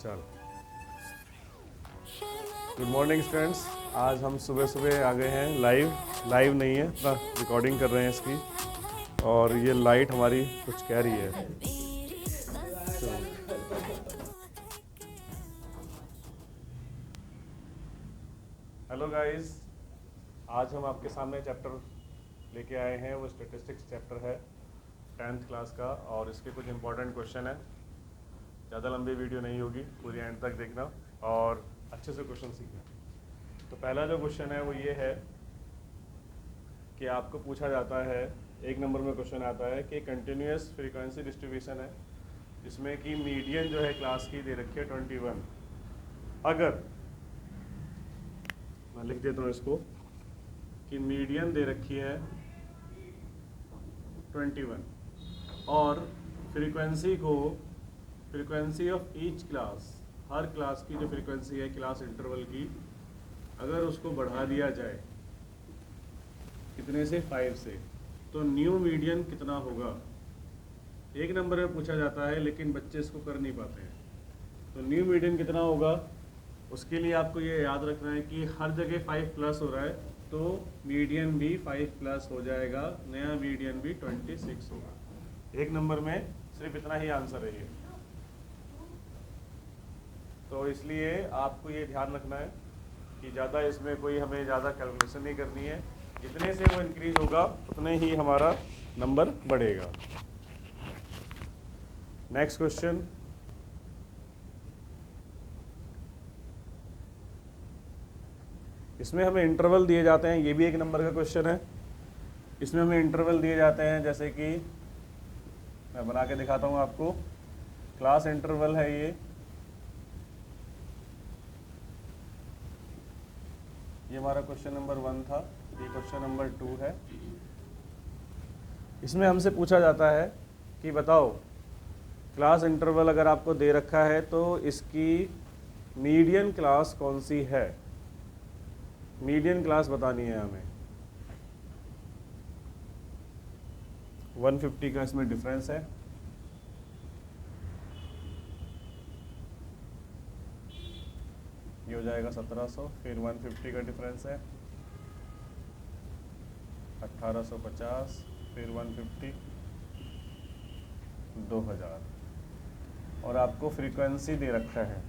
चलो, good morning students. आज हम सुबह सुबह आ गए हैं लाइव नहीं है, अपना रिकॉर्डिंग कर रहे हैं इसकी। और ये लाइट हमारी कुछ कह रही है। हेलो गाइस, आज हम आपके सामने चैप्टर लेके आए हैं। वो स्टैटिस्टिक्स चैप्टर है 10th क्लास का, और इसके कुछ इंपॉर्टेंट क्वेश्चन है। ज़्यादा लंबी वीडियो नहीं होगी, पूरी एंड तक देखना और अच्छे से क्वेश्चन सीखना। तो पहला जो क्वेश्चन है वो ये है कि आपको पूछा जाता है, 1 नंबर में क्वेश्चन आता है कि कंटिन्यूस फ्रीक्वेंसी डिस्ट्रीब्यूशन है जिसमें कि मीडियन जो है क्लास की दे रखी है 21। अगर मैं लिख देता हूँ इसको कि मीडियन दे रखी है 21 और frequency of each class, her class की जो फ्रीक्वेंसी है क्लास इंटरवल की, अगर उसको बढ़ा दिया जाए कितने से 5 से, तो न्यू मीडियन कितना होगा। 1 नंबर में पूछा जाता है लेकिन बच्चे इसको कर नहीं पाते हैं। तो न्यू मीडियन कितना होगा, उसके लिए आपको ये याद रखना है कि हर जगह 5 प्लस हो रहा है तो मीडियन भी 5 प्लस हो जाएगा, नया मीडियन भी 26 होगा। 1 नंबर में सिर्फ इतना ही आंसर है ये। तो इसलिए आपको ये ध्यान रखना है कि ज़्यादा इसमें कोई हमें ज़्यादा कैलकुलेशन नहीं करनी है। जितने से वो इंक्रीज होगा उतने ही हमारा नंबर बढ़ेगा। नेक्स्ट क्वेश्चन, इसमें हमें इंटरवल दिए जाते हैं। ये भी 1 नंबर का क्वेश्चन है। इसमें हमें इंटरवल दिए जाते हैं, जैसे कि मैं बना के दिखाता हूँ आपको। क्लास इंटरवल है ये हमारा क्वेश्चन नंबर 1 था, ये क्वेश्चन नंबर 2 है। इसमें हमसे पूछा जाता है कि बताओ क्लास इंटरवल अगर आपको दे रखा है तो इसकी मीडियन क्लास कौन सी है। मीडियन क्लास बतानी है हमें। 150 का इसमें डिफरेंस है। ये हो जाएगा 1700, फिर 150 का डिफरेंस है 1850, फिर 150 2000। और आपको फ्रीक्वेंसी दे रखा है,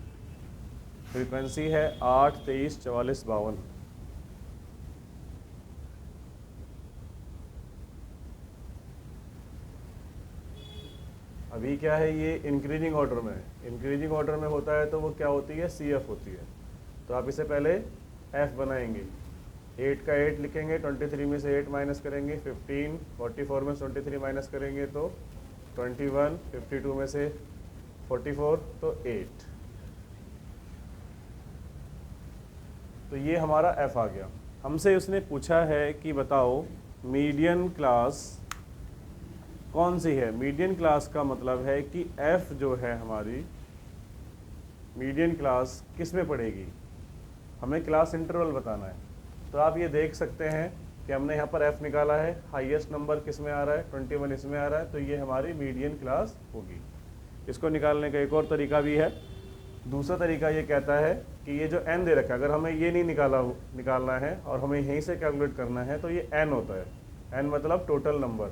फ्रीक्वेंसी है 8, 23, 44, 52। अभी क्या है, ये इंक्रीजिंग ऑर्डर में है। इंक्रीजिंग ऑर्डर में होता है तो वो क्या होती है, CF होती है। तो आप इसे पहले F बनाएंगे। 8 का 8 लिखेंगे, 23 में से 8 माइनस करेंगे, 15, 44 में से 23 माइनस करेंगे तो 21, 52 में से 44 तो 8। तो ये हमारा F आ गया। हमसे उसने पूछा है कि बताओ मीडियन क्लास कौन सी है। मीडियन क्लास का मतलब है कि F जो है हमारी मीडियन क्लास किस में पड़ेगी, हमें क्लास इंटरवल बताना है। तो आप ये देख सकते हैं कि हमने यहाँ पर F निकाला है, हाईएस्ट नंबर किस में आ रहा है, 21 इसमें आ रहा है, तो ये हमारी मीडियन क्लास होगी। इसको निकालने का एक और तरीका भी है। दूसरा तरीका ये कहता है कि ये जो n दे रखा है, अगर हमें ये नहीं निकालना है और हमें यहीं से कैलकुलेट करना है तो ये n होता है। n मतलब टोटल नंबर।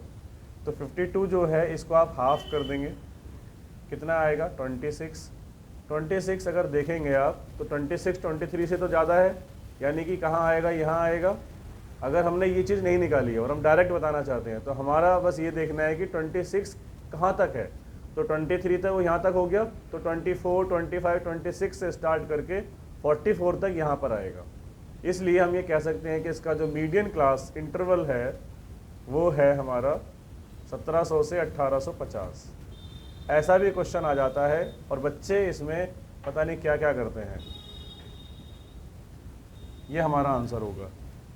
तो 52 जो है इसको आप हाफ कर देंगे, कितना आएगा 26। 26 अगर देखेंगे आप तो 26 23 से तो ज़्यादा है, यानी कि कहाँ आएगा, यहाँ आएगा। अगर हमने ये चीज़ नहीं निकाली है और हम डायरेक्ट बताना चाहते हैं तो हमारा बस ये देखना है कि 26 कहाँ तक है। तो 23 तक वो यहाँ तक हो गया, तो 24, 25, 26 से स्टार्ट करके 44 तक यहाँ पर आएगा। इसलिए हम ये कह सकते हैं कि इसका जो मीडियन क्लास इंटरवल है वो है हमारा 1700 से 1850। ऐसा भी क्वेश्चन आ जाता है और बच्चे इसमें पता नहीं क्या क्या करते हैं। ये हमारा आंसर होगा।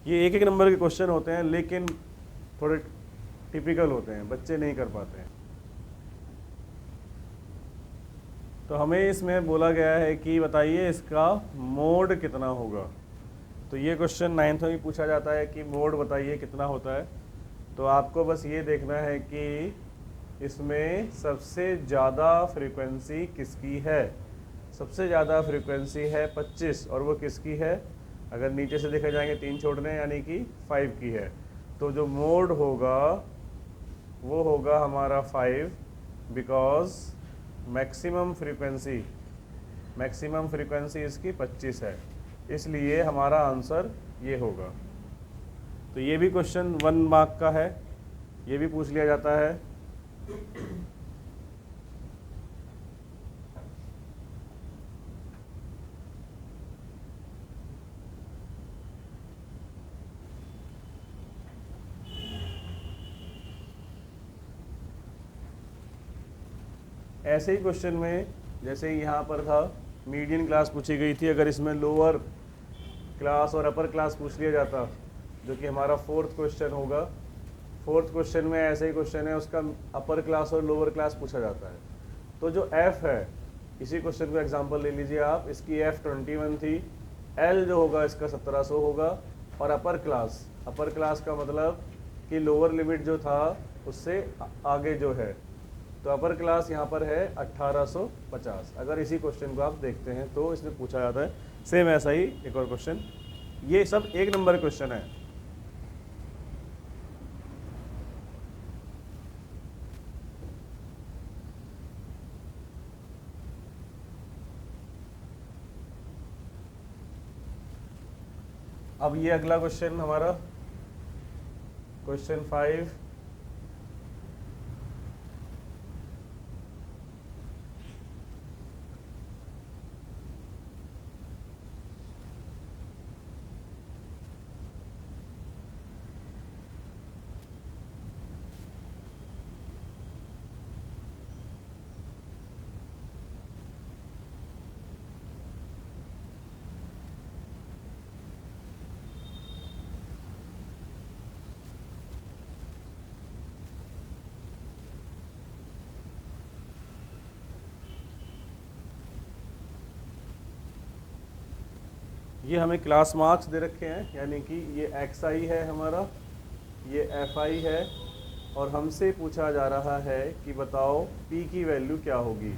ये 1-1 नंबर के क्वेश्चन होते हैं लेकिन थोड़े टिपिकल होते हैं, बच्चे नहीं कर पाते हैं। तो हमें इसमें बोला गया है कि बताइए इसका मोड कितना होगा। तो ये क्वेश्चन 9th में भी पूछा जाता है कि मोड बताइए कितना होता है। तो आपको बस ये देखना है कि इसमें सबसे ज़्यादा फ्रीक्वेंसी किसकी है। सबसे ज़्यादा फ्रीक्वेंसी है 25 और वो किसकी है? अगर नीचे से देखा जाएंगे 3 छोड़ने यानी कि 5 की है। तो जो मोड होगा वो होगा हमारा 5 बिकॉज मैक्सिमम फ्रीक्वेंसी इसकी 25 है, इसलिए हमारा आंसर ये होगा। तो ये भी क्वेश्चन 1 मार्क का है, ये भी पूछ लिया जाता है। ऐसे ही क्वेश्चन में जैसे यहाँ पर था मीडियन क्लास पूछी गई थी, अगर इसमें लोअर क्लास और अपर क्लास पूछ लिया जाता, जो कि हमारा 4th क्वेश्चन होगा। 4th क्वेश्चन में ऐसे ही क्वेश्चन है, उसका अपर क्लास और लोअर क्लास पूछा जाता है। तो जो F है, इसी क्वेश्चन को एग्जांपल ले लीजिए आप, इसकी F 21 थी, L जो होगा इसका 1700 होगा, और अपर क्लास का मतलब कि लोअर लिमिट जो था उससे आगे जो है, तो अपर क्लास यहाँ पर है 1850। अगर इसी क्वेश्चन को आप देखते हैं तो इसमें पूछा जाता है। सेम ऐसा ही एक और क्वेश्चन, ये सब 1 नंबर क्वेश्चन है। अब ये अगला क्वेश्चन हमारा क्वेश्चन 5। ये हमें क्लास मार्क्स दे रखे हैं, यानी कि ये XI है हमारा, ये FI है, और हमसे पूछा जा रहा है कि बताओ P की वैल्यू क्या होगी।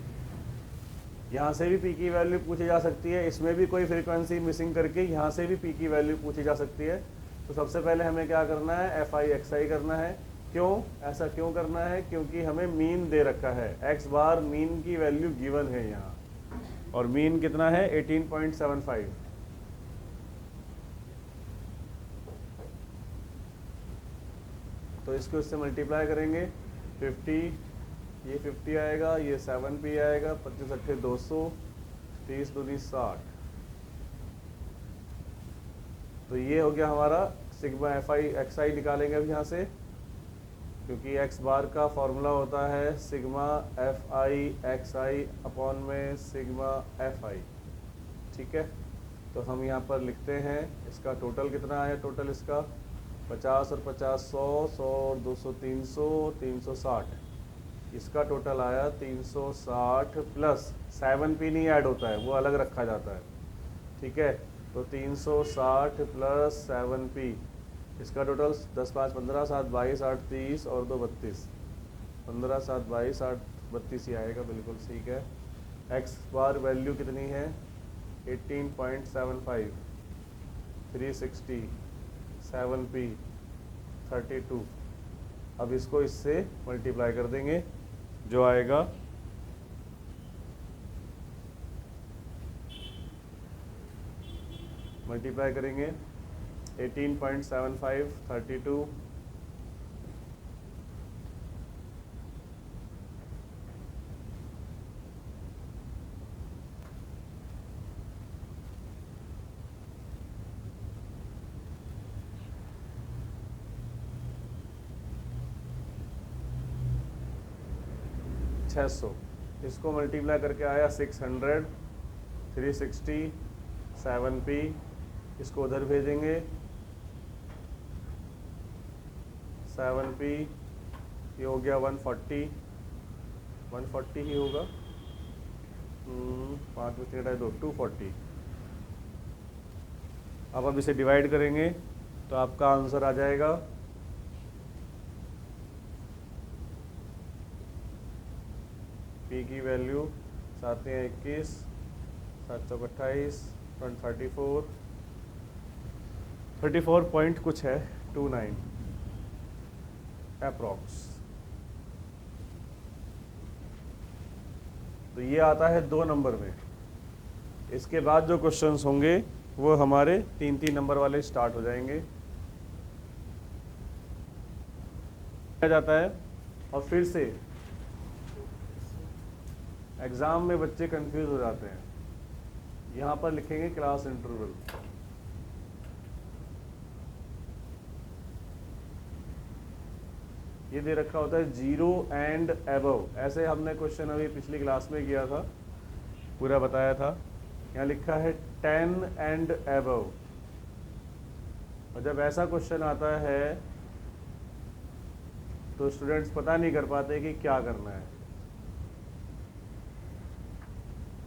यहाँ से भी P की वैल्यू पूछी जा सकती है, इसमें भी कोई फ्रीक्वेंसी मिसिंग करके यहाँ से भी P की वैल्यू पूछी जा सकती है। तो सबसे पहले हमें क्या करना है, FI XI करना है। क्यों ऐसा क्यों करना है? क्योंकि हमें मीन दे रखा है, x बार मीन की वैल्यू गिवन है यहाँ, और मीन कितना है 18.75। तो इसको इससे मल्टीप्लाई करेंगे 50, ये 50 आएगा, ये 7p आएगा, 25 अट्ठे 200, 30 दूनी 60। तो ये हो गया हमारा सिग्मा FI XI निकालेंगे अब यहाँ से, क्योंकि x बार का फॉर्मूला होता है सिग्मा FI XI अपॉन में सिग्मा FI। ठीक है, तो हम यहाँ पर लिखते हैं इसका टोटल कितना आया, टोटल इसका 50 और 50 100, 100 और 200 300, 360, इसका टोटल आया 360 प्लस 7p नहीं ऐड होता है, वो अलग रखा जाता है। ठीक है, तो 360 प्लस 7p, इसका टोटल 10 5 15 7 22 8 30 और 2 32, 15 7 22 8 32 ही आएगा, बिल्कुल ठीक है। x बार वैल्यू कितनी है 18.75, 360, 7p 32। अब इसको इससे मल्टीप्लाई कर देंगे, जो आएगा मल्टीप्लाई करेंगे 18.75 32 600, इसको मल्टीप्लाई करके आया 600, 360, 7p, इसको उधर भेजेंगे 7p, ये हो गया 140, 140 ही होगा, 5 में 3 2 240। अब इसे डिवाइड करेंगे तो आपका आंसर आ जाएगा P की वैल्यू 7 हैं 21, 7 चौक 28, 34 पॉइंट कुछ है 29 अप्रॉक्स। तो ये आता है 2 नंबर में। इसके बाद जो क्वेश्चंस होंगे वो हमारे 3-3 नंबर वाले स्टार्ट हो जाएंगे जाता है। और फिर से एग्जाम में बच्चे कंफ्यूज हो जाते हैं। यहाँ पर लिखेंगे क्लास इंटरवल, ये दे रखा होता है 0 एंड अबव। ऐसे हमने क्वेश्चन अभी पिछली क्लास में किया था, पूरा बताया था। यहाँ लिखा है 10 एंड अबव। और जब ऐसा क्वेश्चन आता है तो स्टूडेंट्स पता नहीं कर पाते कि क्या करना है।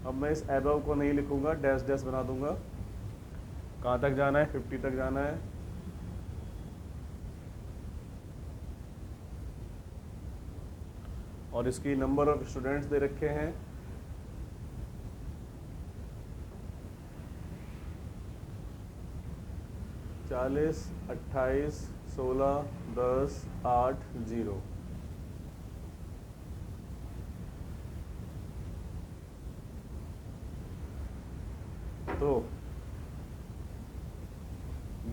अब मैं इस अबव को नहीं लिखूंगा, डैश डैश बना दूंगा। कहाँ तक जाना है? 50 तक जाना है। और इसकी नंबर ऑफ स्टूडेंट्स दे रखे हैं 40, 28, 16, 10, 8, 0। तो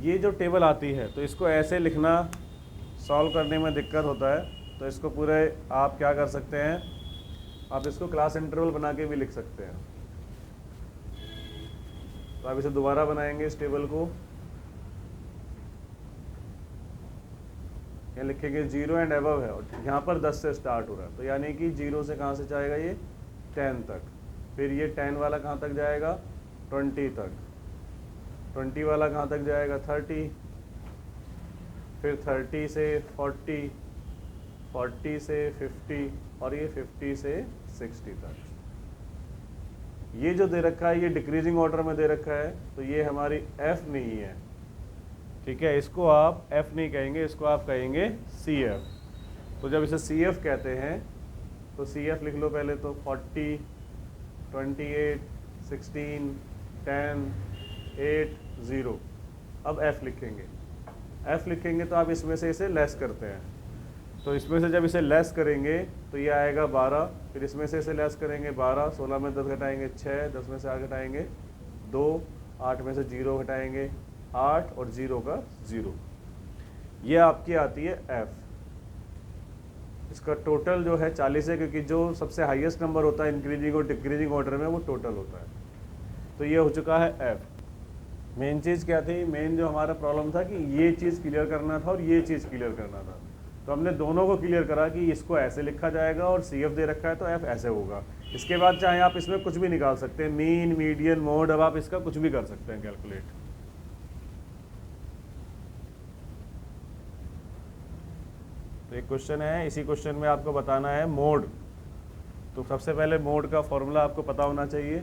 ये जो टेबल आती है तो इसको ऐसे लिखना सॉल्व करने में दिक्कत होता है। तो इसको पूरे आप क्या कर सकते हैं, आप इसको क्लास इंटरवल बना के भी लिख सकते हैं। तो आप इसे दोबारा बनाएंगे इस टेबल को। यहाँ लिखेंगे 0 एंड अबव है और यहाँ पर 10 से स्टार्ट हो रहा है। तो यानी कि 0 से कहाँ से जाएगा ये 10 तक। फिर ये 10 वाला कहाँ तक जाएगा 20 तक। 20 वाला कहाँ तक जाएगा 30। फिर 30 से 40, 40 से 50 और ये 50 से 60 तक। ये जो दे रखा है ये डिक्रीजिंग ऑर्डर में दे रखा है, तो ये हमारी F नहीं है, ठीक है। इसको आप F नहीं कहेंगे, इसको आप कहेंगे CF। तो जब इसे CF कहते हैं तो CF लिख लो पहले तो 40, 28, 16, 10, 8, 0। अब F लिखेंगे। F लिखेंगे तो आप इसमें से इसे लेस करते हैं। तो इसमें से जब इसे लेस करेंगे तो ये आएगा 12। फिर इसमें से इसे लेस करेंगे 12, 16 में 10 घटाएंगे 6, 10 में से 8 घटाएंगे 2, 8 में से 0 घटाएंगे 8 और 0 का 0। ये आपकी आती है F। इसका टोटल जो है 40 है, क्योंकि जो सबसे हाईएस्ट नंबर होता है इंक्रीजिंग और डिक्रीजिंग ऑर्डर में वो टोटल होता है। तो ये हो चुका है F। मेन चीज़ क्या थी? मेन जो हमारा प्रॉब्लम था कि ये चीज़ क्लियर करना था और ये चीज़ क्लियर करना था। तो हमने दोनों को क्लियर करा कि इसको ऐसे लिखा जाएगा और CF दे रखा है तो F ऐसे होगा। इसके बाद चाहे आप इसमें कुछ भी निकाल सकते हैं, मीन, मीडियन, मोड। अब आप इसका कुछ भी कर सकते हैं कैलकुलेट। तो एक क्वेश्चन है, इसी क्वेश्चन में आपको बताना है मोड। तो सबसे पहले मोड का फॉर्मूला आपको पता होना चाहिए।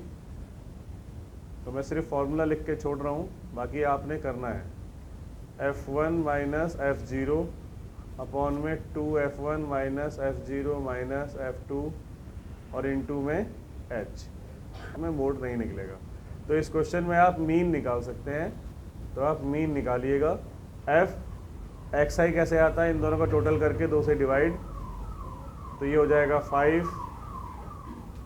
तो मैं सिर्फ फॉर्मूला लिख के छोड़ रहा हूँ, बाकी आपने करना है। F1 माइनस F0 अपॉन में 2F1 minus F0 minus F2 और इनटू में H में मोड नहीं निकलेगा। तो इस क्वेश्चन में आप मीन निकाल सकते हैं। तो आप मीन निकालिएगा। F XI कैसे आता है? इन दोनों का टोटल करके 2 से डिवाइड, तो ये हो जाएगा 5।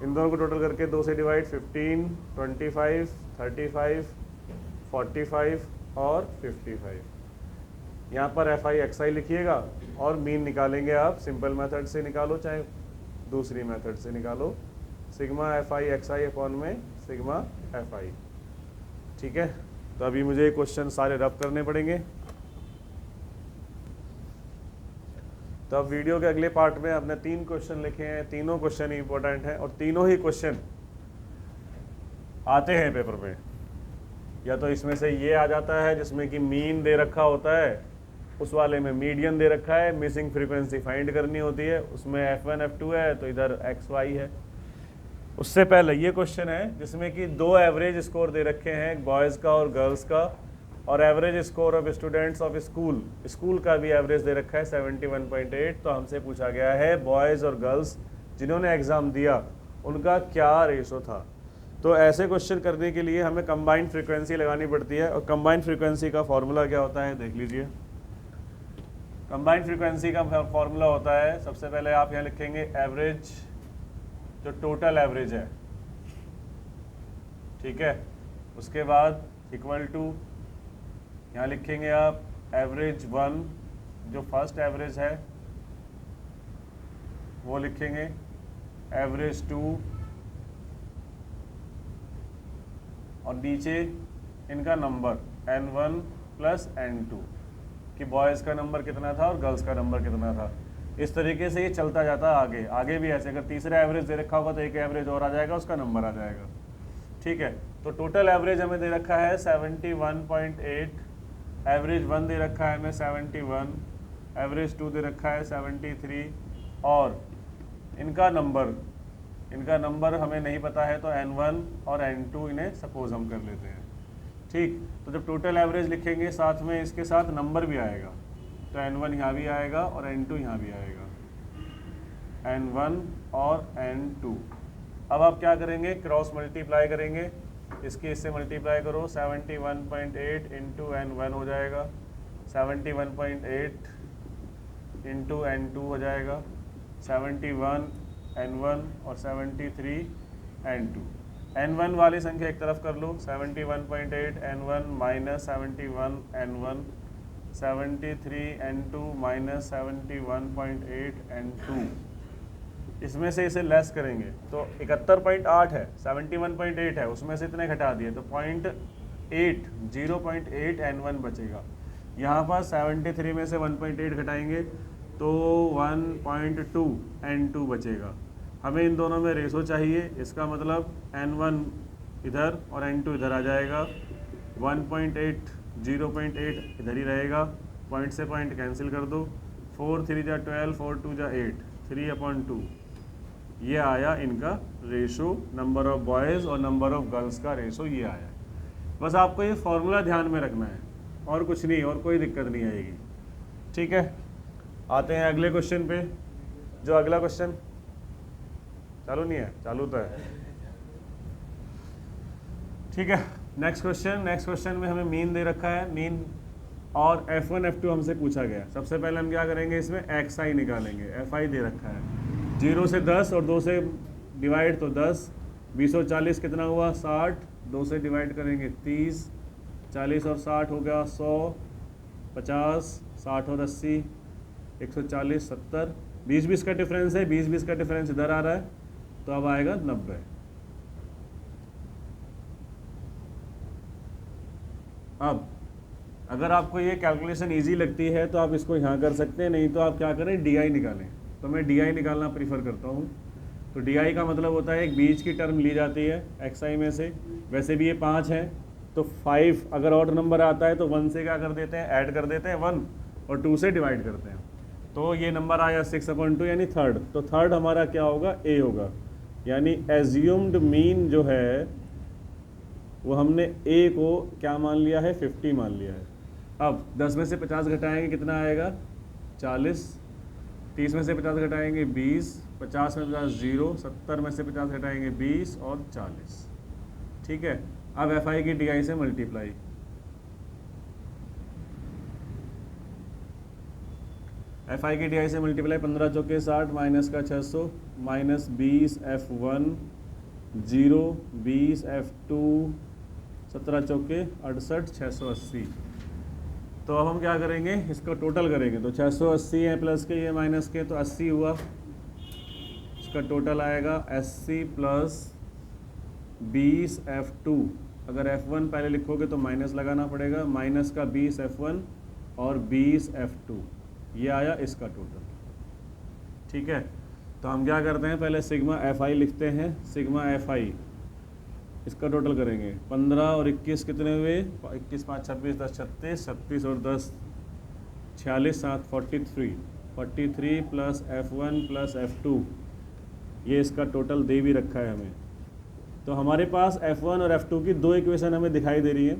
इन दोनों को टोटल करके 2 से डिवाइड 15, 25, 35, 45 और 55। यहाँ पर FI XI लिखिएगा और मीन निकालेंगे आप। सिंपल मेथड से निकालो चाहे दूसरी मेथड से निकालो। सिग्मा FI XI अपॉन में सिग्मा FI, ठीक है। तो अभी मुझे क्वेश्चन सारे रब करने पड़ेंगे। तो अब वीडियो के अगले पार्ट में हमने 3 क्वेश्चन लिखे हैं। तीनों क्वेश्चन इंपॉर्टेंट हैं और तीनों ही क्वेश्चन आते हैं पेपर में। या तो इसमें से ये आ जाता है जिसमें कि मीन दे रखा होता है, उस वाले में मीडियन दे रखा है, मिसिंग फ्रीक्वेंसी फाइंड करनी होती है, उसमें F1 F2 है तो इधर XY है। उससे पहले ये क्वेश्चन है जिसमें कि 2 एवरेज स्कोर दे रखे हैं, बॉयज़ का और गर्ल्स का, और average score of students of school का भी एवरेज दे रखा है 71.8। तो हमसे पूछा गया है बॉयज़ और गर्ल्स जिन्होंने एग्ज़ाम दिया उनका क्या रेशो था। तो ऐसे क्वेश्चन करने के लिए हमें कंबाइंड फ्रीक्वेंसी लगानी पड़ती है, और कंबाइंड फ्रीक्वेंसी का फॉर्मूला क्या होता है देख लीजिए। कंबाइंड फ्रीक्वेंसी का फॉर्मूला होता है, सबसे पहले आप यहाँ लिखेंगे एवरेज, जो टोटल एवरेज है, ठीक है। उसके बाद इक्वल टू यहाँ लिखेंगे आप एवरेज 1, जो फर्स्ट एवरेज है वो लिखेंगे, एवरेज 2, और नीचे इनका नंबर n1 प्लस n2, कि बॉयज़ का नंबर कितना था और गर्ल्स का नंबर कितना था। इस तरीके से ये चलता जाता है आगे भी ऐसे। अगर तीसरा एवरेज दे रखा होगा तो एक एवरेज और आ जाएगा, उसका नंबर आ जाएगा, ठीक है। तो टोटल एवरेज हमें दे रखा है 71.8, एवरेज 1 दे रखा है हमें 71, एवरेज 2 दे रखा है 73, और इनका नंबर हमें नहीं पता है, तो n1 और n2 इन्हें सपोज हम कर लेते हैं, ठीक। तो जब टोटल एवरेज लिखेंगे साथ में इसके साथ नंबर भी आएगा, तो n1 यहाँ भी आएगा और n2 यहाँ भी आएगा, n1 और n2। अब आप क्या करेंगे, क्रॉस मल्टीप्लाई करेंगे, इसके इससे मल्टीप्लाई करो, 71.8 इंटू n1 हो जाएगा, 71.8 इंटू n2 हो जाएगा, 71 n1 और 73 n2। n1 वाली संख्या एक तरफ कर लो, 71.8 n1 minus 71 n1, 73 n2 minus 71.8 n2। इसमें से इसे लेस करेंगे तो 71.8 है, 71.8 है, उसमें से इतने घटा दिए तो 0.8 n1 बचेगा। यहाँ पर 73 में से 1.8 घटाएंगे तो 1.2 n2 बचेगा। हमें इन दोनों में रेशो चाहिए, इसका मतलब n1 इधर और n2 इधर आ जाएगा, 1.8 0.8 इधर ही रहेगा, पॉइंट से पॉइंट कैंसिल कर दो, 4 3 जा 12, 4 2 जा 8, 3/2। ये आया इनका रेशो, नंबर ऑफ़ बॉयज़ और नंबर ऑफ़ गर्ल्स का रेशो ये आया। बस आपको ये फॉर्मूला ध्यान में रखना है और कुछ नहीं, और कोई दिक्कत नहीं आएगी, ठीक है। आते हैं अगले क्वेश्चन पे। जो अगला क्वेश्चन चालू नहीं है, चालू तो है, ठीक है। नेक्स्ट क्वेश्चन में हमें मीन दे रखा है, मीन और F1 F2 हमसे पूछा गया। सबसे पहले हम क्या करेंगे, इसमें XI निकालेंगे, FI दे रखा है 0 से 10 और 2 से डिवाइड तो 10, 20 और 40 कितना हुआ 60, 2 से डिवाइड करेंगे 30, 40 और 60 हो गया 100, 50, 60 और 80, 140, 70, 20-20 का डिफरेंस है, 20-20 का डिफरेंस इधर आ रहा है, तो अब आएगा 90। अब अगर आपको ये कैलकुलेशन इजी लगती है तो आप इसको यहाँ कर सकते हैं, नहीं तो आप क्या करें DI निकालें। तो मैं DI निकालना प्रीफर करता हूँ। तो DI का मतलब होता है एक बीच की टर्म ली जाती है XI में से, वैसे भी ये 5 है तो 5 अगर ऑड नंबर आता है तो 1 से क्या कर देते हैं, ऐड कर देते हैं 1 और 2 से डिवाइड करते हैं। तो ये नंबर आया 6/2 यानी थर्ड। तो थर्ड हमारा क्या होगा, A होगा, यानी एज्यूम्ड मीन जो है वो हमने A को क्या मान लिया है, 50 मान लिया है। अब 10 में से 50 घटाएंगे कितना आएगा 40, 30 में से 50 घटाएंगे 20, 50 में 50 0, 70 में से 50 घटाएंगे 20 और 40, ठीक है। अब FI की DI से मल्टीप्लाई, FI की DI से मल्टीप्लाई 15 चौके 60 माइनस का 600 माइनस 20 F1 0, 20 F2 17 चौके 68, 680। तो अब हम क्या करेंगे, इसका टोटल करेंगे तो 680 है प्लस के ये माइनस के तो 80 हुआ, इसका टोटल आएगा 80 प्लस 20 F2। अगर F1 पहले लिखोगे तो माइनस लगाना पड़ेगा, माइनस का 20 F1 और 20 F2, ये आया इसका टोटल, ठीक है। तो हम क्या करते हैं, पहले सिग्मा FI लिखते हैं, सिग्मा FI इसका टोटल करेंगे 15 और 21 कितने हुए, 21 5 26 10 36, 36 और 10 46 7 43, 43 प्लस F1 प्लस F2, ये इसका टोटल दे भी रखा है हमें। तो हमारे पास F1 और F2 की दो इक्वेशन हमें दिखाई दे रही है,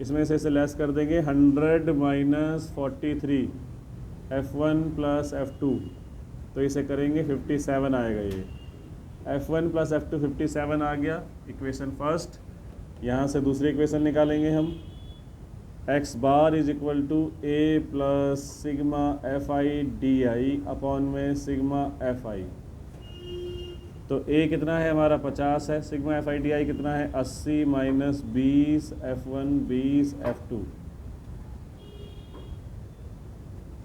इसमें से इसे लेस कर देंगे 100 माइनस 43 F1 प्लस F2, तो इसे करेंगे 57 आएगा ये, F1 प्लस F2 57 आ गया, इक्वेशन फर्स्ट। यहाँ से दूसरी इक्वेशन निकालेंगे हम, x bar is equal to A plus sigma F I D I upon में सिग्मा एफ आई। तो ए कितना है हमारा 50 है, sigma F I D I कितना है 80 माइनस 20 F1 20 F2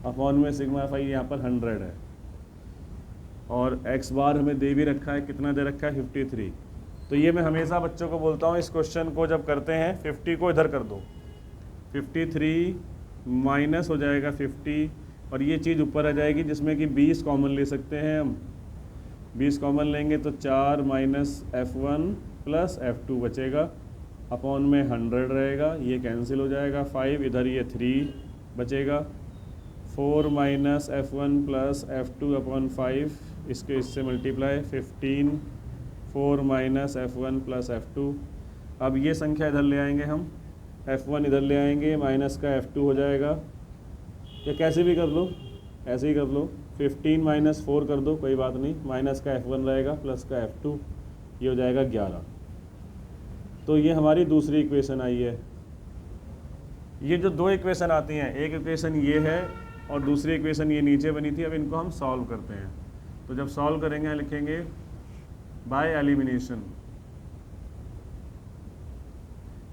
अपॉन में सिग्मा एफ आई यहाँ पर 100 है। और एक्स बार हमें दे भी रखा है, कितना दे रखा है 53। तो ये मैं हमेशा बच्चों को बोलता हूँ, इस क्वेश्चन को जब करते हैं 50 को इधर कर दो, 53 माइनस हो जाएगा 50 और ये चीज़ ऊपर आ जाएगी जिसमें कि 20 कॉमन ले सकते हैं हम। 20 कॉमन लेंगे तो 4 माइनस F1 प्लस F2 बचेगा, अपॉन में 100 रहेगा, ये कैंसिल हो जाएगा। 5 इधर, ये 3 बचेगा। 4 minus F1 plus F2 upon 5, इसके इससे multiply 15। 4 minus F1 plus F2। अब ये संख्या इधर ले आएंगे हम, F1 इधर ले आएंगे, माइनस का F2 हो जाएगा, या कैसे भी कर लो, ऐसे ही कर लो। 15 माइनस 4 कर दो, कोई बात नहीं, माइनस का F1 रहेगा प्लस का F2, ये हो जाएगा 11। तो ये हमारी दूसरी इक्वेशन आई है। ये जो दो इक्वेशन आती हैं, एक इक्वेशन ये है और दूसरी इक्वेशन ये नीचे बनी थी, अब इनको हम सॉल्व करते हैं। तो जब सॉल्व करेंगे लिखेंगे बाय एलिमिनेशन।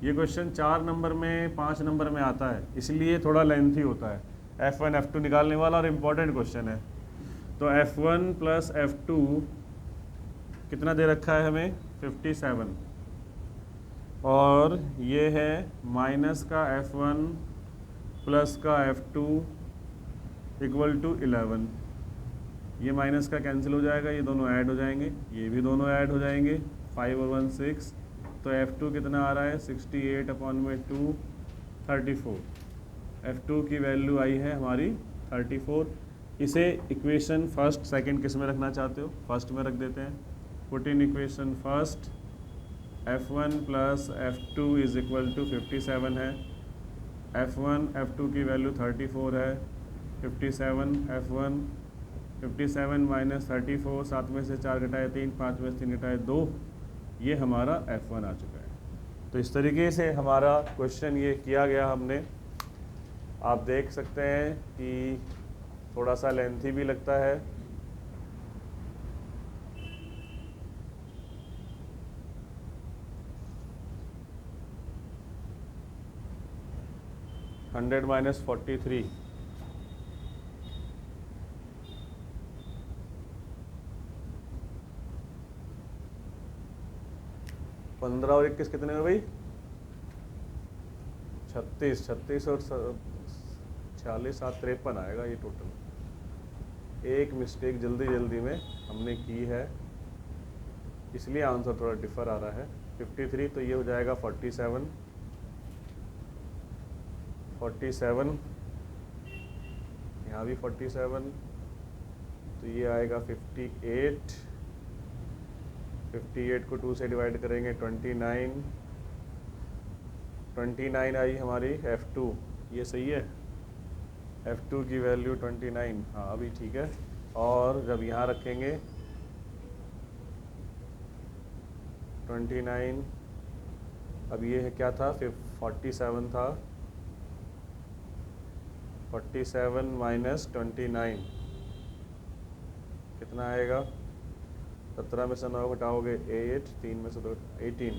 ये क्वेश्चन 4 नंबर में 5 नंबर में आता है, इसलिए थोड़ा लेंथी होता है। F1 F2 निकालने वाला और इम्पॉर्टेंट क्वेश्चन है। तो F1 प्लस F2 कितना दे रखा है हमें 57, और ये है माइनस का F1 प्लस का F2 इक्वल टू 11। ये माइनस का कैंसिल हो जाएगा, ये दोनों ऐड हो जाएंगे, ये भी दोनों ऐड हो जाएंगे, 5 और 1 6। तो F2 कितना आ रहा है 68 अपॉन में 2 34। F2 की वैल्यू आई है हमारी 34। इसे इक्वेशन फर्स्ट सेकंड किस में रखना चाहते हो, फर्स्ट में रख देते हैं। Put in equation first, F1 plus F2 is equal to 57 है, F1 F2 की वैल्यू 34 है, 57 F1 57 माइनस 34, 7 में से 4 घटाए 3, 5 में से 3 घटाए 2, ये हमारा F1 आ चुका है। तो इस तरीके से हमारा क्वेश्चन ये किया गया हमने। आप देख सकते हैं कि थोड़ा सा लेंथी भी लगता है। हंड्रेड माइनस 43, 15 और 21 कितने हो भाई 36, 36 और 46 7 53 आएगा ये टोटल। एक मिस्टेक जल्दी जल्दी में हमने की है, इसलिए आंसर थोड़ा डिफर आ रहा है। 53 तो ये हो जाएगा 47, 47 यहाँ भी 47, तो ये आएगा 58। 58 को 2 से डिवाइड करेंगे 29, 29 आई हमारी F2, ये सही है, F2 की वैल्यू 29, हाँ अभी ठीक है। और जब यहाँ रखेंगे 29, अब ये है क्या था 47 था, 47 माइनस 29 कितना आएगा, 17 में से 9 घटाओगे 8, 3 में से 2 18।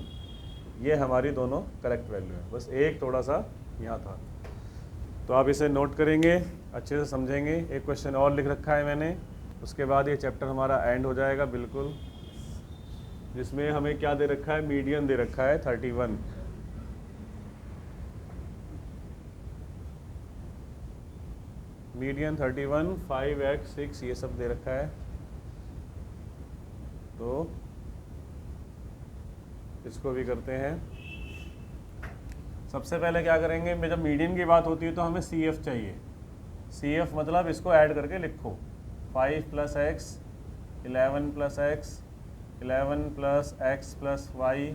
ये हमारी दोनों करेक्ट वैल्यू है, बस एक थोड़ा सा यहाँ था। तो आप इसे नोट करेंगे, अच्छे से समझेंगे। एक क्वेश्चन और लिख रखा है मैंने, उसके बाद ये चैप्टर हमारा एंड हो जाएगा बिल्कुल, जिसमें हमें क्या दे रखा है, मीडियन दे रखा है 31। मीडियन 31, 5x 6 ये सब दे रखा है। तो इसको भी करते हैं। सबसे पहले क्या करेंगे, जब मीडियन की बात होती है तो हमें CF चाहिए। CF मतलब इसको ऐड करके लिखो, 5 plus x, 11 plus x, 11 plus x plus y,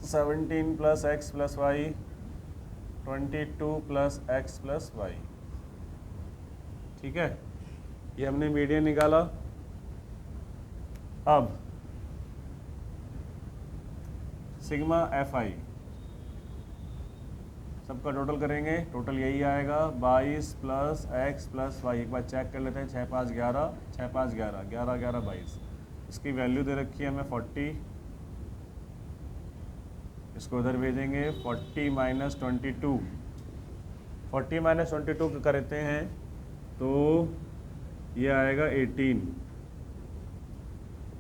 17 plus x plus y, 22 plus x plus y. ठीक है, ये हमने मीडियन निकाला। अब सिग्मा एफ आई सबका टोटल करेंगे, टोटल यही आएगा 22 प्लस एक्स प्लस वाई। एक बार चेक कर लेते हैं, 6 5 11, 6 5 11, 11 11 22। इसकी वैल्यू दे रखी है हमें 40, इसको उधर भेजेंगे 40 माइनस 22, 40 माइनस 22 करते हैं तो ये आएगा 18।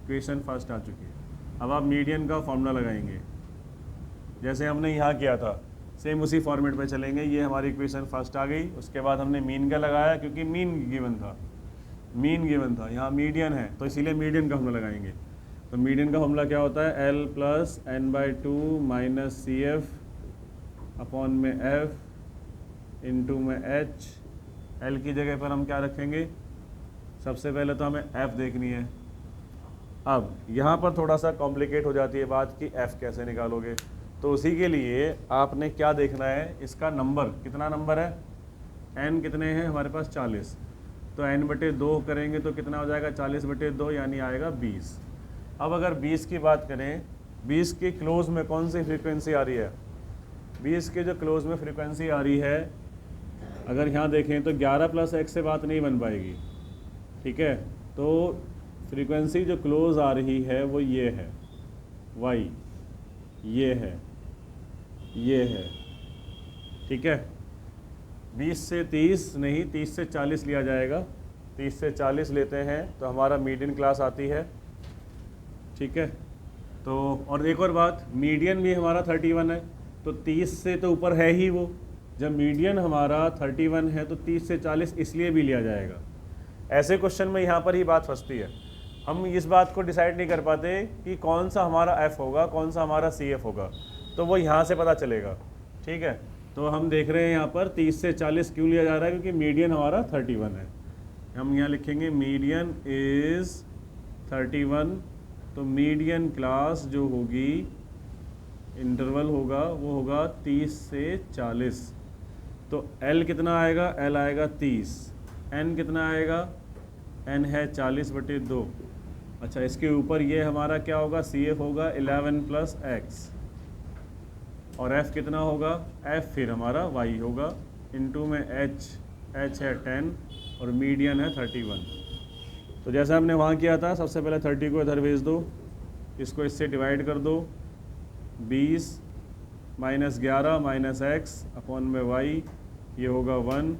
इक्वेशन फर्स्ट आ चुकी है। अब आप मीडियन का फॉर्मूला लगाएंगे जैसे हमने यहाँ किया था, सेम उसी फॉर्मेट पे चलेंगे। ये हमारी इक्वेशन फर्स्ट आ गई। उसके बाद हमने मीन का लगाया क्योंकि मीन गिवन था, मीन गिवन था, यहाँ मीडियन है तो इसीलिए मीडियन का फॉर्मूला लगाएंगे। तो मीडियन का फॉर्मूला क्या होता है, L plus n/2 minus CF upon में F इंटू में H। L की जगह पर हम क्या रखेंगे, सबसे पहले तो हमें F देखनी है। अब यहाँ पर थोड़ा सा कॉम्प्लिकेट हो जाती है बात कि F कैसे निकालोगे, तो उसी के लिए आपने क्या देखना है, इसका नंबर कितना नंबर है, n कितने हैं हमारे पास 40, तो n/2 करेंगे तो कितना हो जाएगा 40/2 यानी आएगा 20। अब अगर 20 की बात करें, 20 के क्लोज में कौन सी फ्रीक्वेंसी आ रही है, 20 के जो क्लोज में फ्रीक्वेंसी आ रही है, अगर यहाँ देखें तो 11 प्लस x से बात नहीं बन पाएगी, ठीक है। तो फ्रीक्वेंसी जो क्लोज आ रही है वो ये है y, ये है, ये है, ठीक है। 20 से 30 नहीं, 30 से 40 लिया जाएगा, 30 से 40 लेते हैं तो हमारा मीडियन क्लास आती है, ठीक है। तो और एक और बात, मीडियन भी हमारा 31 है, तो 30 से तो ऊपर है ही वो। जब मीडियन हमारा 31 है तो 30 से 40 इसलिए भी लिया जाएगा। ऐसे क्वेश्चन में यहाँ पर ही बात फंसती है, हम इस बात को डिसाइड नहीं कर पाते कि कौन सा हमारा F होगा, कौन सा हमारा CF होगा, तो वो यहाँ से पता चलेगा, ठीक है। तो हम देख रहे हैं यहाँ पर 30 से 40 क्यों लिया जा रहा है, क्योंकि मीडियन हमारा 31 है। हम यहाँ लिखेंगे मीडियन इज़ 31, तो मीडियन क्लास जो होगी, इंटरवल होगा वो होगा 30 से 40। तो L कितना आएगा, L आएगा 30, N कितना आएगा, N है 40/2। अच्छा, इसके ऊपर ये हमारा क्या होगा, CF होगा 11 प्लस x, और F कितना होगा, F फिर हमारा y होगा इंटू में H है 10 और मीडियन है 31। तो जैसा हमने वहाँ किया था, सबसे पहले 30 को इधर भेज दो, इसको इससे डिवाइड कर दो, 20 माइनस 11 माइनस x अपॉन में y, ये होगा 1।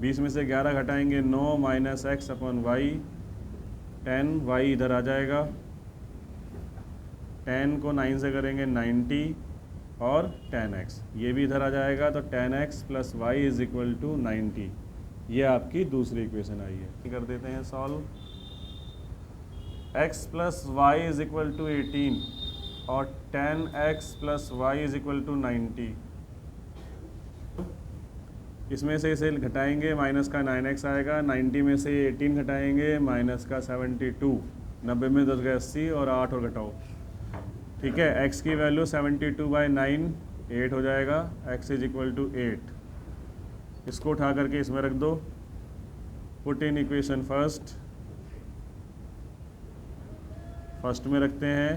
20 में से 11 घटाएंगे 9 minus x upon y, 10, y इधर आ जाएगा, 10 को 9 से करेंगे 90 और 10x ये भी इधर आ जाएगा, तो 10x plus y is equal to 90। ये आपकी दूसरी इक्वेशन आई है। कर देते हैं solve, x plus y is equal to 18 और 10x plus y is equal to 90। इसमें से इसे घटाएंगे, माइनस का 9x आएगा, 90 में से 18 घटाएंगे, माइनस का 72, 90 में 10 गए 80 और 8 और घटाओ, ठीक है। x की वैल्यू 72/9 8 हो जाएगा, x इज इक्वल टू 8। इसको उठा करके इसमें रख दो, पुट इन इक्वेशन फर्स्ट में रखते हैं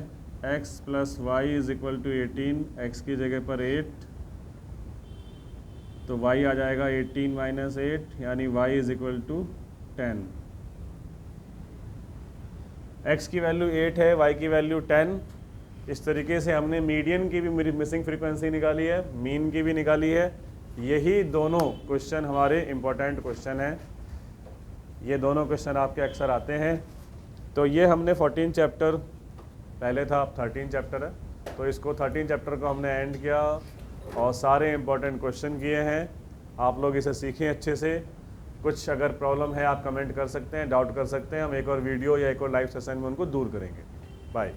x plus y is equal to 18, x की जगह पर 8, तो y आ जाएगा 18 माइनस 8 यानी y is equal to 10। x की वैल्यू 8 है, y की वैल्यू 10। इस तरीके से हमने मीडियन की भी मिसिंग फ्रीक्वेंसी निकाली है, मीन की भी निकाली है। यही दोनों क्वेश्चन हमारे इम्पोर्टेंट क्वेश्चन हैं, ये दोनों क्वेश्चन आपके अक्सर आते हैं। तो ये हमने 14 चैप्टर पहले था, अब 13 चैप्टर है, तो इसको 13 चैप्टर को हमने एंड किया और सारे इम्पोर्टेंट क्वेश्चन किए हैं। आप लोग इसे सीखें अच्छे से। कुछ अगर प्रॉब्लम है आप कमेंट कर सकते हैं, डाउट कर सकते हैं, हम एक और वीडियो या एक और लाइव सेशन में उनको दूर करेंगे। बाय।